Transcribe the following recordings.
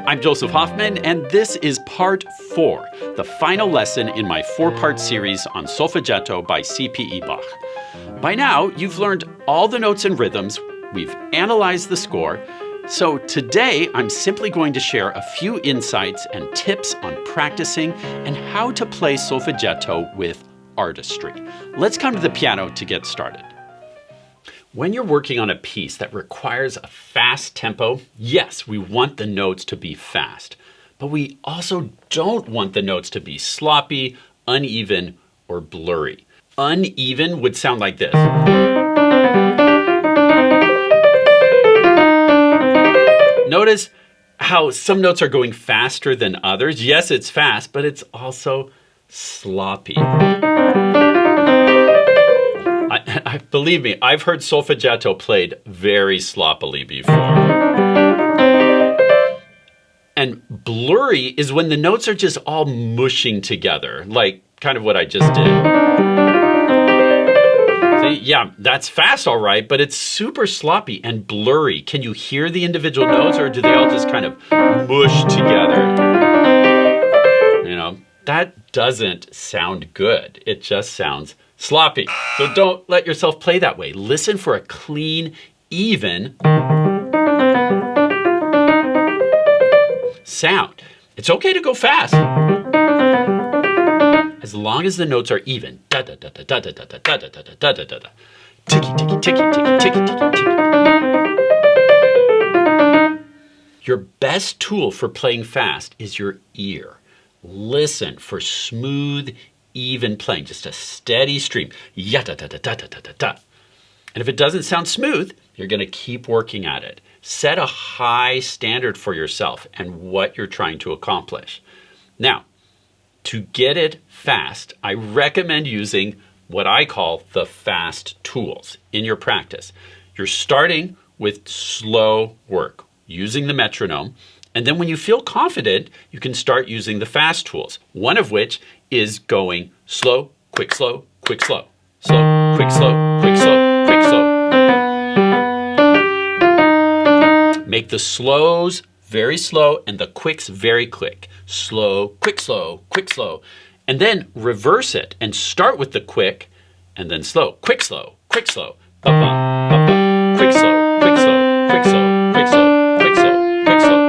I'm Joseph Hoffman, and this is part 4, the final lesson in my 4-part series on Solfeggietto by CPE Bach. By now, you've learned all the notes and rhythms, we've analyzed the score, so today I'm simply going to share a few insights and tips on practicing and how to play Solfeggietto with artistry. Let's come to the piano to get started. When you're working on a piece that requires a fast tempo, yes, we want the notes to be fast, but we also don't want the notes to be sloppy, uneven, or blurry. Uneven would sound like this. Notice how some notes are going faster than others. Yes, it's fast, but it's also sloppy. Believe me, I've heard Solfeggietto played very sloppily before. And blurry is when the notes are just all mushing together, like kind of what I just did. See, yeah, that's fast all right, but it's super sloppy and blurry. Can you hear the individual notes, or do they all just kind of mush together? You know, that doesn't sound good. It just sounds sloppy. So don't let yourself play that way. Listen for a clean, even sound. It's okay to go fast, as long as the notes are even. Da da da da da da da da da da da da da da da. Ticky ticky ticky ticky ticky ticky ticky. Your best tool for playing fast is your ear. Listen for smooth, even playing, just a steady stream. Ya da da da da da da da da. And if it doesn't sound smooth, you're going to keep working at it. Set a high standard for yourself and what you're trying to accomplish. Now, to get it fast, I recommend using what I call the fast tools in your practice. You're starting with slow work, using the metronome. And then when you feel confident, you can start using the fast tools, one of which is going slow, quick, slow, quick, slow, slow, quick, slow, quick, slow, quick, slow. Make the slows very slow and the quicks very quick. Slow, quick, slow, quick, slow. And then reverse it and start with the quick and then slow, quick, slow, quick, slow, ba-bum, ba-bum, quick, slow, quick, slow, quick, slow, quick, slow, quick, slow, quick, slow.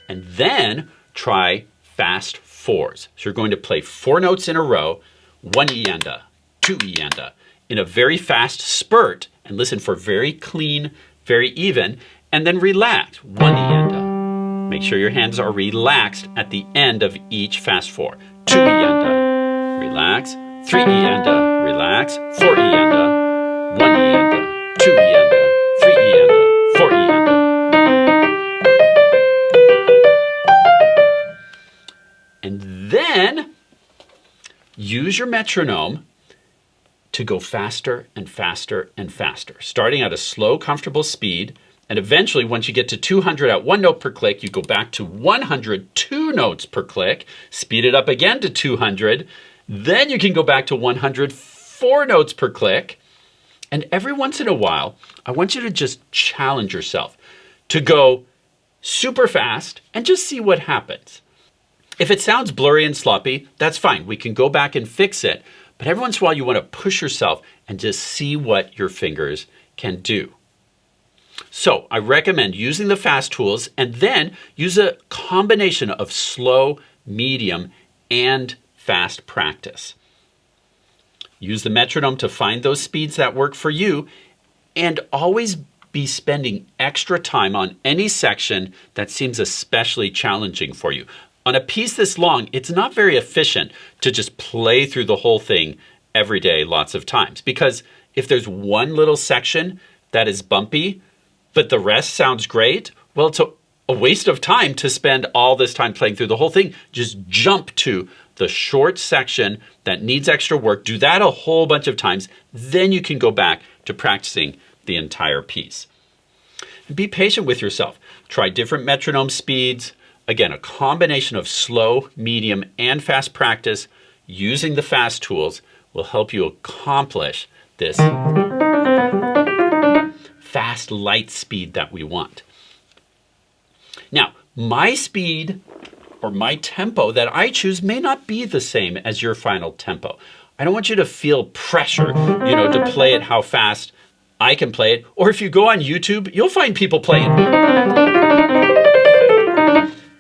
And then try fast fours. So you're going to play 4 notes in a row, 1 ienda, 2 ienda, in a very fast spurt, and listen for very clean, very even, and then relax, 1 ienda. Make sure your hands are relaxed at the end of each fast 4. 2 ienda, relax, 3 ienda, relax, 4 ienda, 1 ienda, 2 ienda, 3 ienda, 4 ienda. And then use your metronome to go faster and faster and faster, starting at a slow, comfortable speed. And eventually, once you get to 200 at 1 note per click, you go back to 102 notes per click, speed it up again to 200. Then you can go back to 104 notes per click. And every once in a while, I want you to just challenge yourself to go super fast and just see what happens. If it sounds blurry and sloppy, that's fine. We can go back and fix it. But every once in a while, you want to push yourself and just see what your fingers can do. So I recommend using the fast tools and then use a combination of slow, medium, and fast practice. Use the metronome to find those speeds that work for you, and always be spending extra time on any section that seems especially challenging for you. On a piece this long, it's not very efficient to just play through the whole thing every day lots of times, because if there's one little section that is bumpy, but the rest sounds great, well, it's a waste of time to spend all this time playing through the whole thing. Just jump to the short section that needs extra work, do that a whole bunch of times, then you can go back to practicing the entire piece. And be patient with yourself. Try different metronome speeds. Again, a combination of slow, medium, and fast practice using the fast tools will help you accomplish this fast, light speed that we want. Now, my speed or my tempo that I choose may not be the same as your final tempo. I don't want you to feel pressure, to play it how fast I can play it. Or if you go on YouTube, you'll find people playing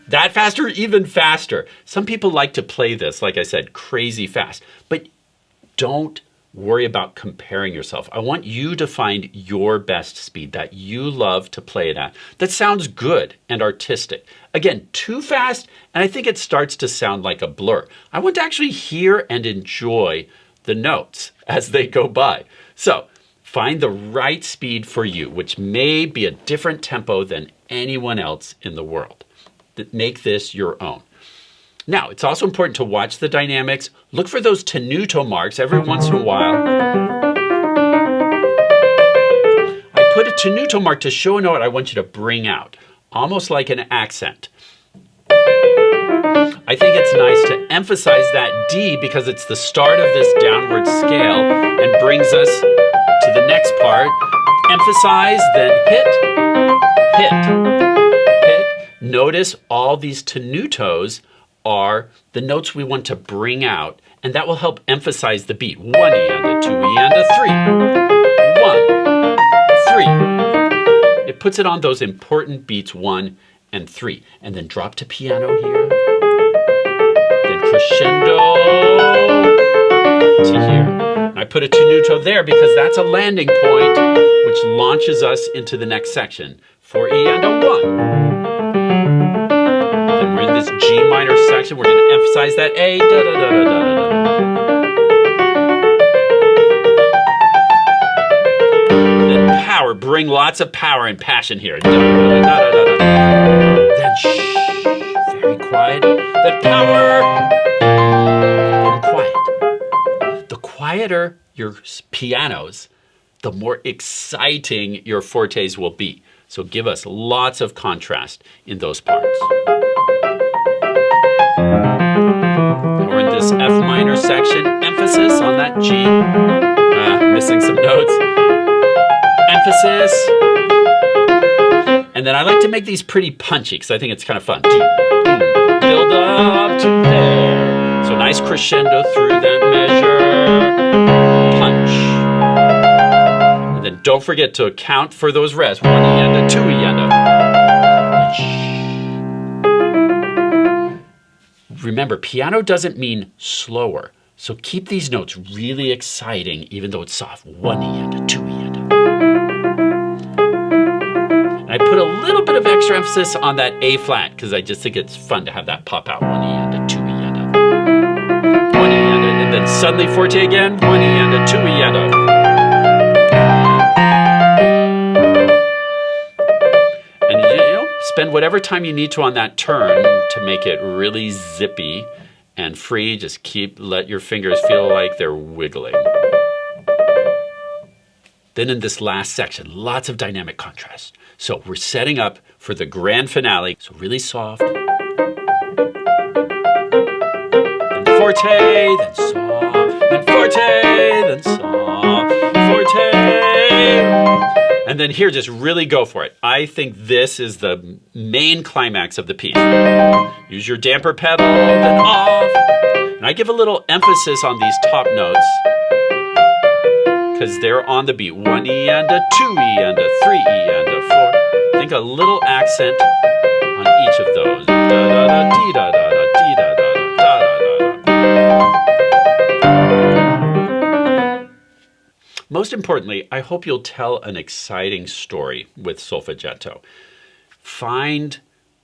that fast or even faster. Some people like to play this, like I said, crazy fast. But don't worry about comparing yourself. I want you to find your best speed that you love to play it at, that sounds good and artistic. Again, too fast, and I think it starts to sound like a blur. I want to actually hear and enjoy the notes as they go by. So find the right speed for you, which may be a different tempo than anyone else in the world. Make this your own. Now, it's also important to watch the dynamics. Look for those tenuto marks every once in a while. I put a tenuto mark to show a note I want you to bring out, almost like an accent. I think it's nice to emphasize that D because it's the start of this downward scale and brings us to the next part. Emphasize, then hit, hit, hit. Notice all these tenutos are the notes we want to bring out, and that will help emphasize the beat. 1 E and a 2 E and a 3. 1, 3. It puts it on those important beats 1 and 3. And then drop to piano here. Then crescendo to here. I put a tenuto there because that's a landing point which launches us into the next section. 4 E and a 1. We're in this G minor section. We're going to emphasize that A. Da, da, da, da, da, da. Then power. Bring lots of power and passion here. Da, da, da, da, da, da. Then shh. Very quiet. Then power. Then quiet. The quieter your pianos, the more exciting your fortes will be. So give us lots of contrast in those parts. We're in this F minor section. Emphasis on that G. Missing some notes. Emphasis. And then I like to make these pretty punchy because I think it's kind of fun. Build up to there. So nice crescendo through that measure. Punch. And then don't forget to account for those rests. 1 E and a 2 E and a. Remember, piano doesn't mean slower. So keep these notes really exciting, even though it's soft. 1 E and a 2 E and a. And I put a little bit of extra emphasis on that A flat, because I just think it's fun to have that pop out. 1 E and a 2 E and a. 1 E and a. And then suddenly forte again. 1 E and a 2 E and a. Spend whatever time you need to on that turn to make it really zippy and free. Just let your fingers feel like they're wiggling. Then in this last section, lots of dynamic contrast. So we're setting up for the grand finale. So really soft. Then forte, then soft. Then forte, then soft. Forte. And then here, just really go for it. I think this is the main climax of the piece. Use your damper pedal, then off. And I give a little emphasis on these top notes because they're on the beat. 1 E and a 2 E and a 3 E and a 4. Think a little accent on each of those. Da da da dee da da da dee da da da da da da. Most importantly, I hope you'll tell an exciting story with solfeggietto. Find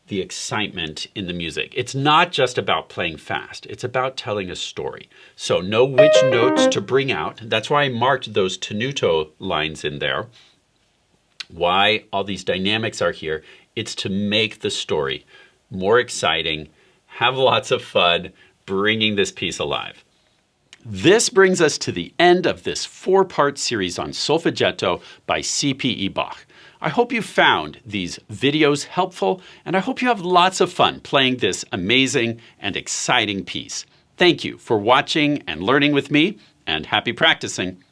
the excitement in the music. It's not just about playing fast. It's about telling a story. So know which notes to bring out. That's why I marked those tenuto lines in there. Why all these dynamics are here. It's to make the story more exciting, have lots of fun, bringing this piece alive. This brings us to the end of this 4-part series on solfeggietto by CPE Bach. I hope you found these videos helpful, and I hope you have lots of fun playing this amazing and exciting piece. Thank you for watching and learning with me, and happy practicing.